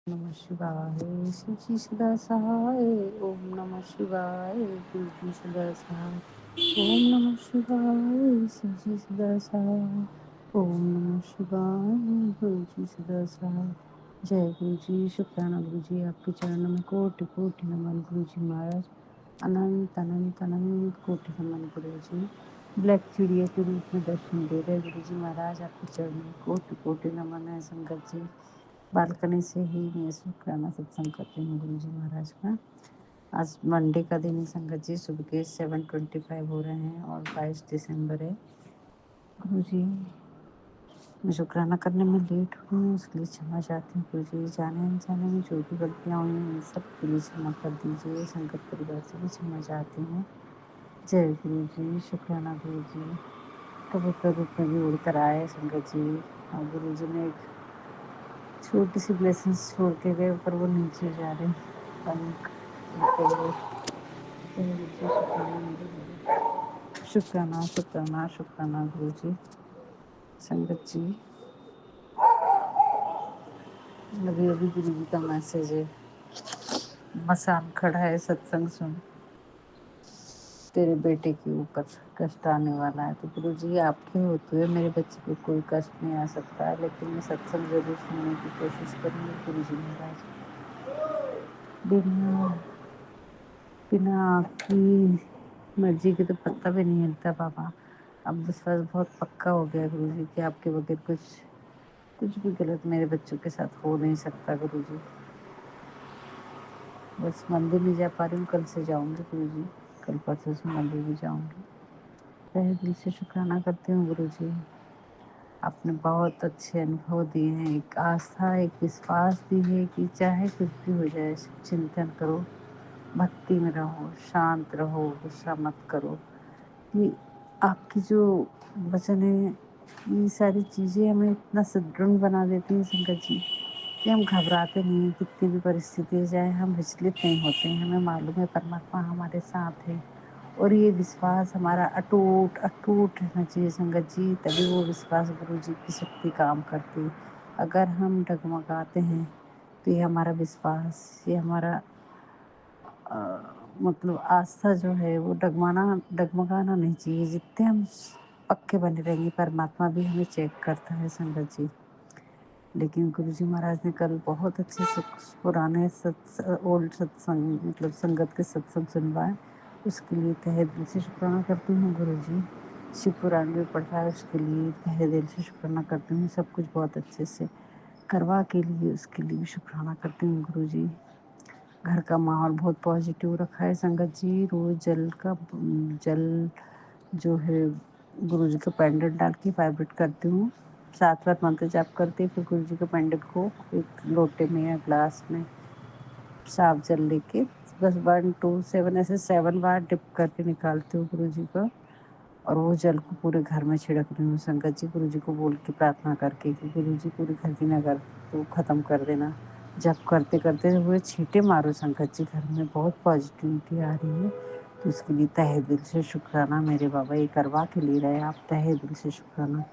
नमः शिवाय शिव जी सदा सहाय। ओम नमः शिवाय गुरु जी सदा सहाय। ओम नमः शिवाय शिव जी सदा सहाय। ओम नमः शिवाय गुरु जी सदा सहाय। जय गुरु जी। शुक्राना गुरु जी, आपके चरणों में कोटि कोटि नमन गुरु जी महाराज। अनंत अनंत अनंत कोटि नमन गुरु जी। ब्लैक चिड़िया के रूप में दर्शन दे रहे गुरु जी महाराज, आपके चरणों में कोटि कोटि नमन है। संगत जी, बालकनी से ही मैं शुक्राना सत्संग करती हूँ गुरु जी महाराज का। आज मंडे का दिन है संगत जी, सुबह के 7:25 हो रहे हैं और 22 दिसंबर है। गुरु जी, मैं शुक्राना करने में लेट हुई हूँ, उसके लिए क्षमा चाहती हूँ गुरु जी। जाने अनजाने में जो भी गलतियाँ हुई हैं सब के लिए क्षमा कर दीजिए। संगत परिवार से भी क्षमा चाहती हूँ। जय गुरु जी। शुक्राना गुरु जी। कबूतर रूप में भी उड़कर आए संगत जी, और गुरु जी ने एक छोटी सी ब्लेसिंग्स छोड़ के गए, पर वो नीचे जा रहे पंख उड़ते हुए। शुक्राना शुक्राना शुक्राना गुरु जी। संगत जी, अभी अभी गुरु जी का मैसेज है। मसान खड़ा है, सत्संग सुन, तेरे बेटे के ऊपर कष्ट आने वाला है। तो गुरु जी, आपके होते हुए मेरे बच्चे को कोई कष्ट नहीं आ सकता, लेकिन मैं सत्संग जरूर सुनने की कोशिश करूँगी गुरु जी महाराज। बिना बिना आपकी मर्जी के तो पत्ता भी नहीं हिलता बाबा। अब विश्वास बहुत पक्का हो गया गुरु जी कि आपके बगैर कुछ भी गलत मेरे बच्चों के साथ हो नहीं सकता गुरु जी। बस मंदिर नहीं जा पा रही हूँ, कल से जाऊंगी गुरु जी। कल परसों से मंदिर भी जाऊंगी। तहे दिल से शुक्राना करती हूँ गुरु जी। आपने बहुत अच्छे अनुभव दिए हैं, एक आस्था, एक विश्वास दी है कि चाहे कुछ भी हो जाए चिंतन करो, भक्ति में रहो, शांत रहो, गुस्सा मत करो। ये आपकी जो वचन है, ये सारी चीज़ें हमें इतना सुदृढ़ बना देती हैं संगत जी कि हम घबराते नहीं हैं। कितनी भी परिस्थिति जाए हम विचलित नहीं होते हैं। हमें मालूम है परमात्मा हमारे साथ है, और ये विश्वास हमारा अटूट अटूट रहना चाहिए संगत जी, तभी वो विश्वास गुरु जी की शक्ति काम करती है। अगर हम डगमगाते हैं तो ये हमारा विश्वास, ये हमारा मतलब आस्था जो है वो डगमगाना नहीं चाहिए। जितने हम पक्के बने रहेंगे, परमात्मा भी हमें चेक करता है संगत जी। लेकिन गुरु जी महाराज ने कल बहुत अच्छे से पुराने ओल्ड सत्संग मतलब संगत के सत्संग सुनवाए, उसके लिए तहे दिल से शुक्राना करती हूँ गुरु जी। शिव पुराण भी पढ़ा है, उसके लिए तहे दिल से शुक्राना करती हूँ। सब कुछ बहुत अच्छे से करवा के लिए उसके लिए भी शुक्राना करती हूँ गुरु जी। घर का माहौल बहुत पॉजिटिव रखा है संगत जी। रोज जल जो है गुरु जी का पेंडेंट डाल के वाइब्रेट करती हूँ। 7 बार मंत्र जाप करते, फिर गुरु जी के पेंडेंट को एक लोटे में या ग्लास में साफ जल लेके बस 1 2 7 ऐसे 7 बार डिप करके निकालती हूँ गुरु जी का, और वो जल को पूरे घर में छिड़क रही हूँ संगत जी, गुरु जी को बोल के प्रार्थना करके कि गुरु जी पूरे घर की नगर तो ख़त्म कर देना। जब करते करते हुए छींटे मारो संगत जी, घर में बहुत पॉजिटिविटी आ रही है। तो उसके लिए तहे दिल से शुक्राना मेरे बाबा, ये करवा के ले रहे हैं आप, तहे दिल से शुक्राना।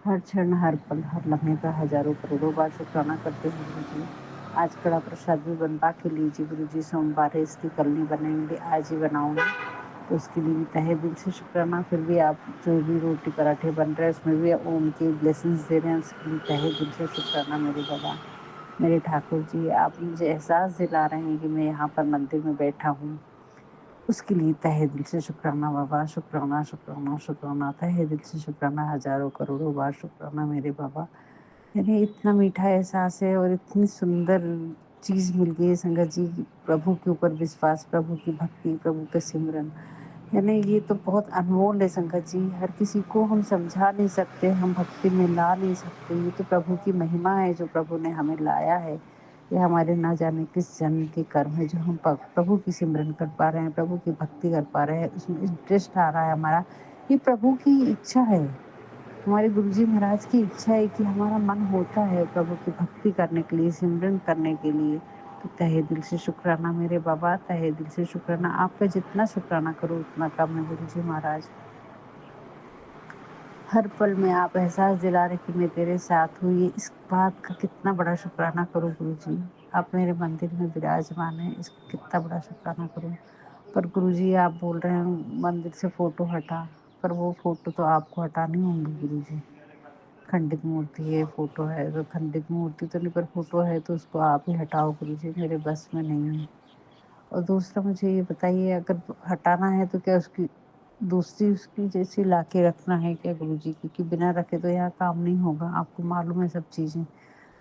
हर क्षण हर पल हर लम्हे पर हजारों करोड़ों बार शुक्राना करते हैं गुरु जी। आज कड़ा प्रसाद भी बनवा के लीजिए गुरु जी, सोमवार है इसलिए कल नहीं बनाएंगे, आज ही बनाऊंगी। तो उसके लिए भी तहे दिल से शुक्राना। फिर भी आप जो भी रोटी पराठे बन रहे हैं उसमें भी ओम की ब्लेसिंग्स दे रहे हैं, उसके लिए तहे दिल से शुक्राना मेरे बाबा। मेरे ठाकुर जी, आप मुझे एहसास दिला रहे हैं कि मैं यहाँ पर मंदिर में बैठा हूँ, उसके लिए तहे दिल से शुक्राना बाबा। शुक्राना शुक्राना शुक्राना, तहे दिल से शुक्राना, हजारों करोड़ों बार शुक्राना मेरे बाबा। यानी इतना मीठा एहसास है और इतनी सुंदर चीज़ मिल गई है संगत जी। प्रभु के ऊपर विश्वास, प्रभु की भक्ति, प्रभु के सिमरन, यानी ये तो बहुत अनमोल है संगत जी। हर किसी को हम समझा नहीं सकते, हम भक्ति में ला नहीं सकते। ये तो प्रभु की महिमा है जो प्रभु ने हमें लाया है। ये हमारे ना जाने किस जन्म के कर्म है जो हम प्रभु की सिमरन कर पा रहे हैं, प्रभु की भक्ति कर पा रहे हैं, उसमें इंटरेस्ट आ रहा है हमारा। ये प्रभु की इच्छा है, हमारे गुरुजी महाराज की इच्छा है कि हमारा मन होता है प्रभु की भक्ति करने के लिए, सिमरन करने के लिए। तो तहे दिल से शुक्राना मेरे बाबा, तहे दिल से शुक्राना। आपका जितना शुक्राना करो उतना कम है गुरुजी महाराज। हर पल में आप एहसास दिला रहे कि मैं तेरे साथ हूँ, ये इस बात का कितना बड़ा शुक्राना करो गुरु जी। आप मेरे मंदिर में विराजमान हैं, इसका कितना बड़ा शुक्राना करूँ। पर गुरुजी आप बोल रहे हैं मंदिर से फ़ोटो हटा, पर वो फ़ोटो तो आपको हटानी होंगी गुरुजी। खंडित मूर्ति है, फ़ोटो है, तो खंडित मूर्ति तो नहीं पर फ़ोटो है तो उसको आप ही हटाओ गुरुजी, मेरे बस में नहीं है। और दूसरा मुझे ये बताइए अगर हटाना है तो क्या उसकी दूसरी उसकी जैसी ला के रखना है क्या गुरुजी? क्योंकि बिना रखे तो यहाँ काम नहीं होगा, आपको मालूम है सब चीज़ें।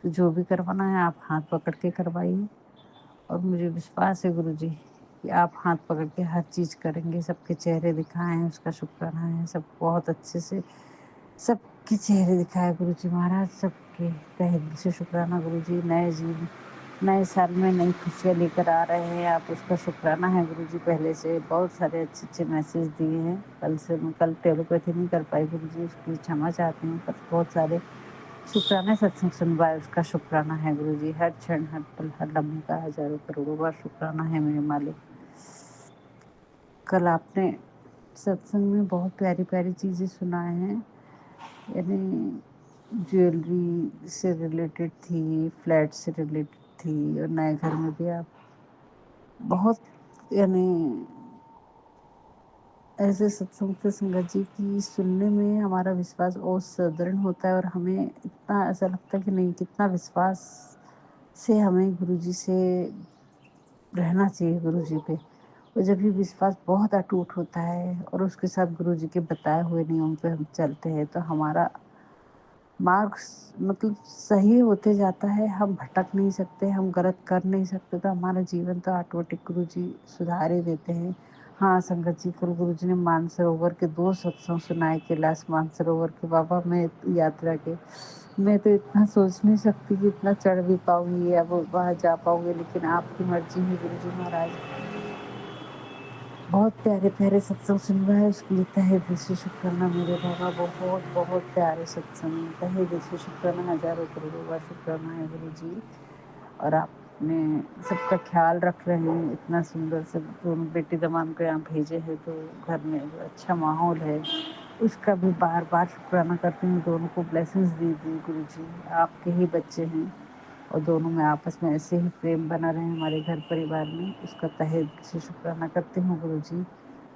तो जो भी करवाना है आप हाथ पकड़ के करवाइए और मुझे विश्वास है गुरुजी कि आप हाथ पकड़ के हर चीज़ करेंगे, सबके चेहरे दिखाएँ, उसका शुक्राना है, सब बहुत अच्छे से सबके चेहरे दिखाए गुरुजी महाराज, सबके तहे दिल से शुक्राना गुरुजी। नए साल में नई खुशियाँ लेकर आ रहे हैं आप, उसका शुक्राना है गुरुजी। पहले से बहुत सारे अच्छे मैसेज दिए हैं, कल टेलीपैथी नहीं कर पाई गुरुजी, उसकी क्षमा चाहती हूँ, पर बहुत सारे शुक्राना सत्संग सुनवाए, उसका शुक्राना है गुरुजी। हर क्षण, हर पल, हर लम्हे का हज़ारों करोड़ों बार शुक्राना है मेरे मालिक। कल आपने सत्संग में बहुत प्यारी चीज़ें सुनाए हैं, यानी ज्वेलरी से रिलेटेड थी, फ्लैट से रिलेटेड थी और नए घर में भी आप बहुत यानी ऐसे सत्संग थे संगत जी की सुनने में हमारा विश्वास और सुदृढ़ होता है और हमें इतना ऐसा लगता है कि नहीं कितना विश्वास से हमें गुरुजी से रहना चाहिए गुरुजी पे। और जब भी विश्वास बहुत अटूट होता है और उसके साथ गुरुजी के बताए हुए नियम पे हम चलते हैं तो हमारा मार्ग मतलब सही होते जाता है, हम भटक नहीं सकते, हम गलत कर नहीं सकते, तो हमारा जीवन तो ऑटोमेटिक गुरुजी सुधार ही देते हैं। हाँ संगत जी, कल गुरुजी ने मानसरोवर के 2 सत्संग सुनाए, कैलाश मानसरोवर के बाबा में यात्रा के। मैं तो इतना सोच नहीं सकती कि इतना चढ़ भी पाऊँगी या वो वहाँ जा पाऊँगी, लेकिन आपकी मर्ज़ी है गुरुजी महाराज। बहुत प्यारे सत्संग सुनवाए, उसके लिए तहे दिल से शुक्राना मेरे बाबा। बहुत प्यारे सत्संग, तहे दिल से शुक्राना, हज़ारों करोड़ों बार शुक्राना है गुरुजी। और आपने सबका ख्याल रख रहे हैं, इतना सुंदर से दोनों बेटी दामाद को यहाँ भेजे हैं तो घर में जो अच्छा माहौल है उसका भी बार शुक्राना करती हूँ। दोनों को ब्लेसिंग्स दीजिए गुरुजी, आपके ही बच्चे हैं और दोनों में आपस में ऐसे ही प्रेम बना रहे हमारे घर परिवार में, उसका तहे दिल से शुक्राना करती हूँ गुरुजी।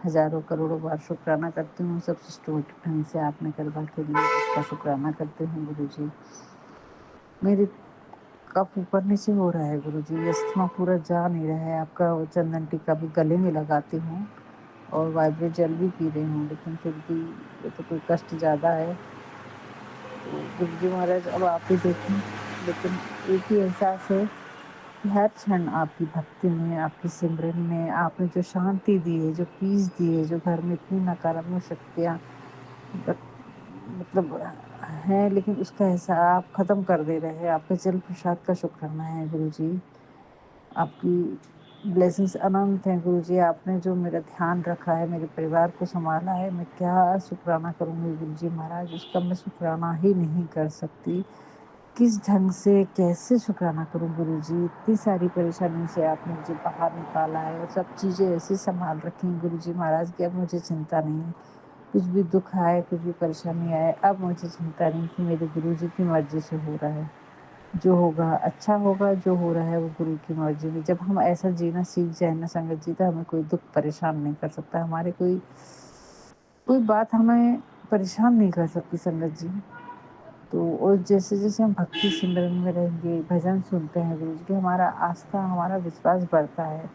हज़ारों करोड़ों बार शुक्राना करती हूँ, सब सिस्टमेटिक ढंग से आपने करवा के लिए उसका शुक्राना करती हूँ गुरुजी। मेरी कफ ऊपर नीचे हो रहा है गुरुजी, अस्थमा पूरा जा नहीं रहा है। आपका चंदन टीका भी गले में लगाती हूँ और वाइब्रेट जेल भी पी रही हूँ, लेकिन फिर भी ये तो कोई कष्ट ज़्यादा है। तो गुरुजी महाराज अब आप ही देखें, लेकिन एक ही एहसास है कि हर क्षण आपकी भक्ति में, आपकी सिमरन में आपने जो शांति दी है, जो पीस दी है, जो घर में इतनी नकारात्मक शक्तियाँ मतलब हैं, लेकिन उसका एहसास आप ख़त्म कर दे रहे हैं। आपके जल प्रसाद का शुक्राना है गुरुजी। आपकी ब्लेसिंग्स अनंत हैं गुरुजी। आपने जो मेरा ध्यान रखा है, मेरे परिवार को संभाला है, मैं क्या शुक्राना करूँगी गुरुजी महाराज, उसका मैं शुक्राना ही नहीं कर सकती। किस ढंग से कैसे शुक्राना करूँ गुरुजी, इतनी सारी परेशानियों से आपने मुझे बाहर निकाला है और सब चीज़ें ऐसे संभाल रखी हैं गुरुजी महाराज कि अब मुझे चिंता नहीं है। कुछ भी दुख आए, कुछ भी परेशानी आए, अब मुझे चिंता नहीं कि मेरे गुरुजी की मर्ज़ी से हो रहा है। जो होगा अच्छा होगा, जो हो रहा है वो गुरु की मर्ज़ी में। जब हम ऐसा जीना सीख जाए ना संगत जी, तो हमें कोई दुःख परेशान नहीं कर सकता, हमारे कोई बात हमें परेशान नहीं कर सकती संगत जी। तो और जैसे-जैसे हम भक्ति सिमरन में रहेंगे, भजन सुनते हैं गुरुजी के, हमारा आस्था, हमारा विश्वास बढ़ता है।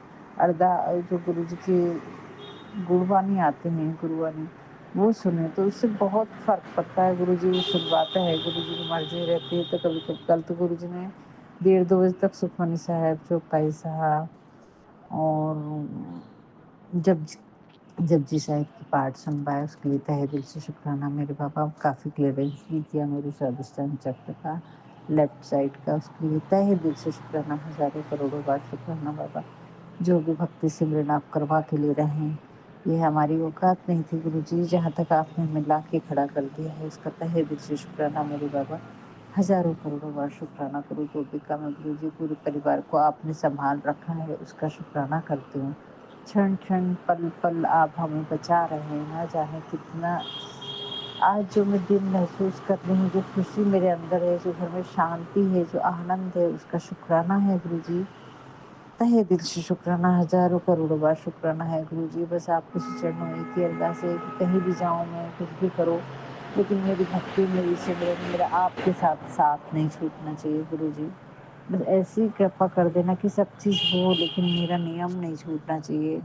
जो गुरुजी की गुणवाणी आते हैं, गुरुवाणी, वो सुने तो उससे बहुत फ़र्क पड़ता है। गुरुजी वो सुनवाते हैं, गुरुजी की मर्ज़ी रहती है तो कभी-कभी कल तो गुरुजी ने 1:30-2 बजे तक सुखमनी साहब, चौपाई साहब और जपजी साहिब की पाठ सुनवाए, उसके लिए तहे दिल से शुक्राना मेरे बाबा। काफ़ी क्लीयरेंस भी किया मेरे स्वादिष्टान चक्र का, लेफ्ट साइड का, उसके लिए तहे दिल से शुक्राना, हज़ारों करोड़ों बार शुक्राना बाबा। जो भी भक्ति सिमरन आप करवा के ले रहे हैं, ये हमारी औकात नहीं थी गुरुजी, जहाँ तक आपने हमें ला के खड़ा कर दिया है, उसका तहे दिल से शुक्राना मेरे बाबा। हज़ारों करोड़ों बार शुक्राना करूँ तो भी कम है गुरुजी। पूरे परिवार को आपने संभाल रखा है, उसका शुक्राना करती हूँ। क्षण-क्षण, पल-पल आप हमें बचा रहे हैं, ना जाने कितना आज जो मैं दिन महसूस कर रही हूँ, जो खुशी मेरे अंदर है, जो घर में शांति है, जो आनंद है, उसका शुक्राना है गुरुजी। तहे दिल से शुक्राना, हज़ारों करोड़ों बार शुक्राना है गुरुजी। बस आपके चरणों में एक ही अरदास है कि कहीं भी जाऊँ मैं, कुछ भी करो, लेकिन मेरी भक्ति, मेरी सिमरन, मेरा आपके साथ साथ नहीं छूटना चाहिए गुरुजी। बस ऐसी कृपा कर देना कि सब चीज़ हो, लेकिन मेरा नियम नहीं छूटना चाहिए।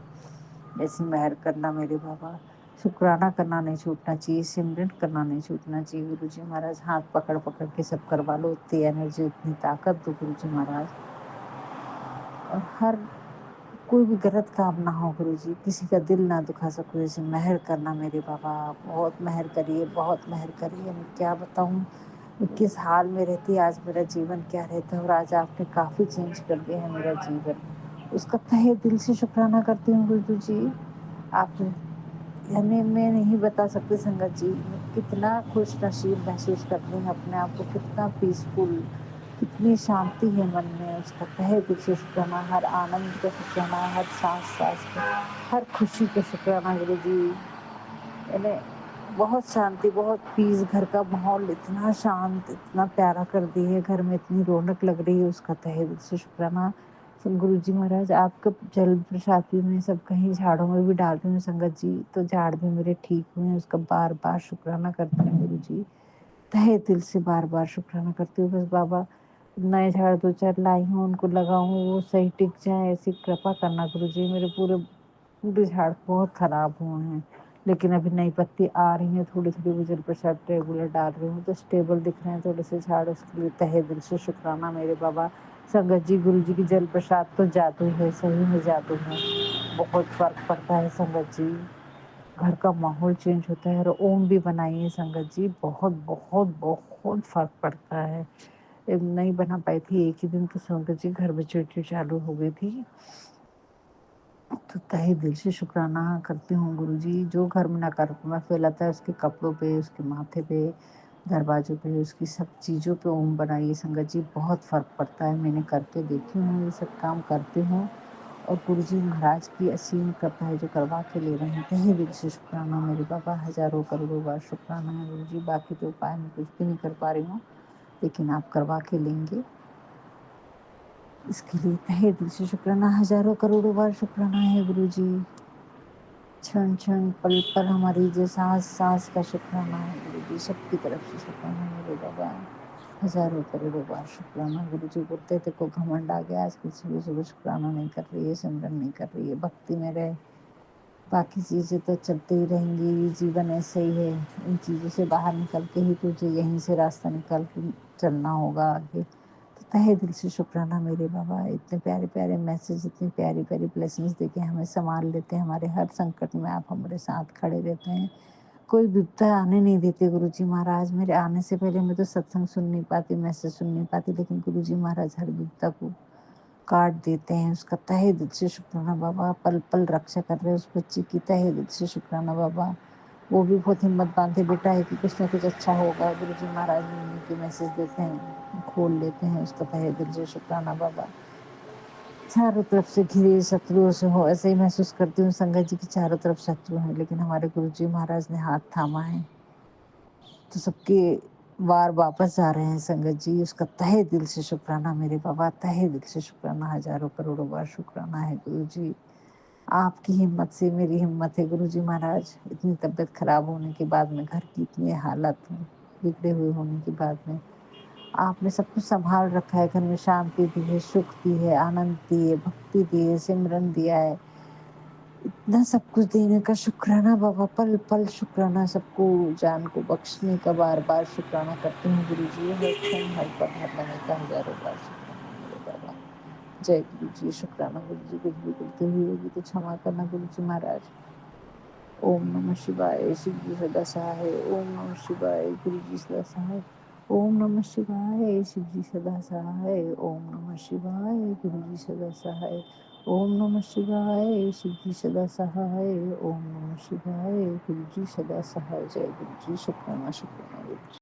ऐसी मेहर करना मेरे बाबा। शुक्राना करना नहीं छूटना चाहिए, सिमरन करना नहीं छूटना चाहिए गुरुजी महाराज। हाथ पकड़-पकड़ के सब करवा लो, इतनी एनर्जी, इतनी ताकत दो गुरुजी महाराज। और हर कोई भी गलत काम ना हो गुरुजी, किसी का दिल ना दुखा सको, ऐसे मेहर करना मेरे बाबा। बहुत मेहर करिए, बहुत मेहर करिए। मैं क्या बताऊँ, मैं किस हाल में रहती, आज मेरा जीवन क्या रहता, और आज आपने काफ़ी चेंज कर दिया है मेरा जीवन। उसका तहे दिल से शुक्राना करती हूँ गुरुजी। आप, यानी मैं नहीं बता सकती संगत जी, मैं कितना खुशनसीब महसूस करती हूँ अपने आप को, कितना पीसफुल, कितनी शांति है मन में। उसका तहे दिल से शुक्राना, हर आनंद का शुक्राना, हर सांस-सांस का, हर खुशी का शुक्राना गुरुजी। यानी बहुत शांति, बहुत पीस, घर का माहौल इतना शांत, इतना प्यारा कर दी है, घर में इतनी रौनक लग रही है, उसका तहे दिल से शुक्राना। गुरुजी महाराज, आपका जल प्रसाद भी मैं सब कहीं झाड़ों में भी डालती हूँ संगत जी, तो झाड़ भी मेरे ठीक हुए हैं, उसका बार-बार शुक्राना करती हूँ गुरुजी। तहे दिल से बार-बार शुक्राना करती हूँ। बस बाबा, नए झाड़ 2-4 लाई हूँ, उनको लगाऊँ, वो सही टिक जाएँ, ऐसी कृपा करना गुरुजी। मेरे पूरे पूरे झाड़ बहुत खराब हुए हैं, लेकिन अभी नई पत्ती आ रही है, थोड़ी-थोड़ी वो जल प्रसाद रेगुलर डाल रही हूँ, तो स्टेबल दिख रहे हैं थोड़े से झाड़। उसके लिए तहे दिल से शुक्राना मेरे बाबा। संगत जी, गुरुजी की जल प्रसाद तो जादू है, सही में जादू है। बहुत फ़र्क पड़ता है संगत जी। घर का माहौल चेंज होता है, और ओम भी बनाइए संगत जी, बहुत बहुत बहुत फ़र्क पड़ता है। नहीं बना पाई थी, एक ही दिन तो संगत जी घर में चिड़-चिड़ चालू हो गई थी। तो तहे दिल से शुक्राना करती हूँ गुरुजी। जो घर में नकारात्मक फैलाता है, उसके कपड़ों पे, उसके माथे पे, दरवाज़ों पे, उसकी सब चीज़ों पे ओम बनाइए संगत जी, बहुत फ़र्क पड़ता है। मैंने करके देखी हूँ, ये सब काम करती हूँ, और गुरुजी महाराज की असीम कृपा है जो करवा के ले रहे हैं। तहे दिल से शुक्राना मेरे बाबा, हज़ारों करोड़ों बार शुक्राना है गुरुजी। बाकी तो उपाय मैं कुछ भी नहीं कर पा रही हूँ, लेकिन आप करवा के लेंगे, इसके लिए तहे दिल से शुक्राना, हज़ारों करोड़ों बार शुक्राना है गुरुजी। क्षण-क्षण, पल-पल हमारी जो साँस-साँस का शुक्राना है गुरुजी, सबकी तरफ से शुक्राना मेरे बाबा। हज़ारों करोड़ों बार शुक्राना गुरुजी। बोलते थे को घमंड आ गया, आजकल सुबह-सुबह शुक्राना नहीं कर रही है, सिमरन नहीं कर रही है, भक्ति में रहे, बाकी चीज़ें तो चलती ही रहेंगी, ये जीवन ऐसे ही है। इन चीज़ों से बाहर निकल के ही तुझे यहीं से रास्ता निकाल के चलना होगा आगे। तो तहे दिल से शुक्राना मेरे बाबा, इतने प्यारे-प्यारे मैसेज, इतनी प्यारी-प्यारी ब्लेसिंग्स देके हमें सँभाल लेते हैं, हमारे हर संकट में आप हमारे साथ खड़े रहते हैं। कोई विपदा आने नहीं देते गुरुजी महाराज। मेरे आने से पहले मैं तो सत्संग सुन नहीं पाती, मैसेज सुन नहीं पाती, लेकिन गुरुजी महाराज हर विपदा को काट देते हैं। उसका तहे दिल से शुक्राना बाबा। पल-पल रक्षा कर रहे हैं उस बच्ची की, तहे दिल से शुक्राना बाबा। वो भी बहुत हिम्मत बाँधे बेटा है कि कुछ न कुछ अच्छा होगा। गुरुजी महाराज मम्मी के मैसेज देते हैं, खोल लेते हैं, उसका तहे दिल से शुक्राना बाबा। चारों तरफ से घिरे शत्रुओं से हो, ऐसे ही महसूस करती हूँ संगत जी की चारों तरफ शत्रु हैं, लेकिन हमारे गुरुजी महाराज ने हाथ थामा है, तो सबके वार वापस जा रहे हैं संगत जी। उसका तहे दिल से शुक्राना मेरे बाबा, तहे दिल से शुक्राना, हज़ारों करोड़ों बार शुक्राना है गुरुजी। आपकी हिम्मत से मेरी हिम्मत है गुरुजी महाराज। इतनी तबीयत खराब होने के बाद में, घर की इतनी हालत बिगड़े हुए होने के बाद में, आपने सब कुछ सँभाल रखा है। घर में शांति दी है, सुख दी है, आनंद दी है, भक्ति दी है, सिमरन दिया है। इतना सब कुछ देने का शुक्राना बाबा, पल-पल शुक्राना, सबको जान को बख्शने का बार-बार शुक्राना करती हूँ गुरुजी। हर क्षण, हर पल, हर लम्हे का हज़ारों बार शुक्राना मेरे बाबा। जय गुरुजी, शुक्राना गुरुजी। कुछ भी गलती हुई होगी तो क्षमा करना गुरुजी महाराज। ओम नमः शिवाय, शिव जी सदा सहाय। ओम नमः शिवाय, गुरु जी सदा सहाय। ओम नमः शिवाय, शिव जी सदा सहाय। ओम नमः शिवाय, गुरु जी सदा सहाय। ओम नमः शिवाय, शिव जी सदा सहाय। ओम नमः शिवाय, गुरु जी सदा सहाय। जय गुरु जी, शुक्राना शुक्राना गुरु जी।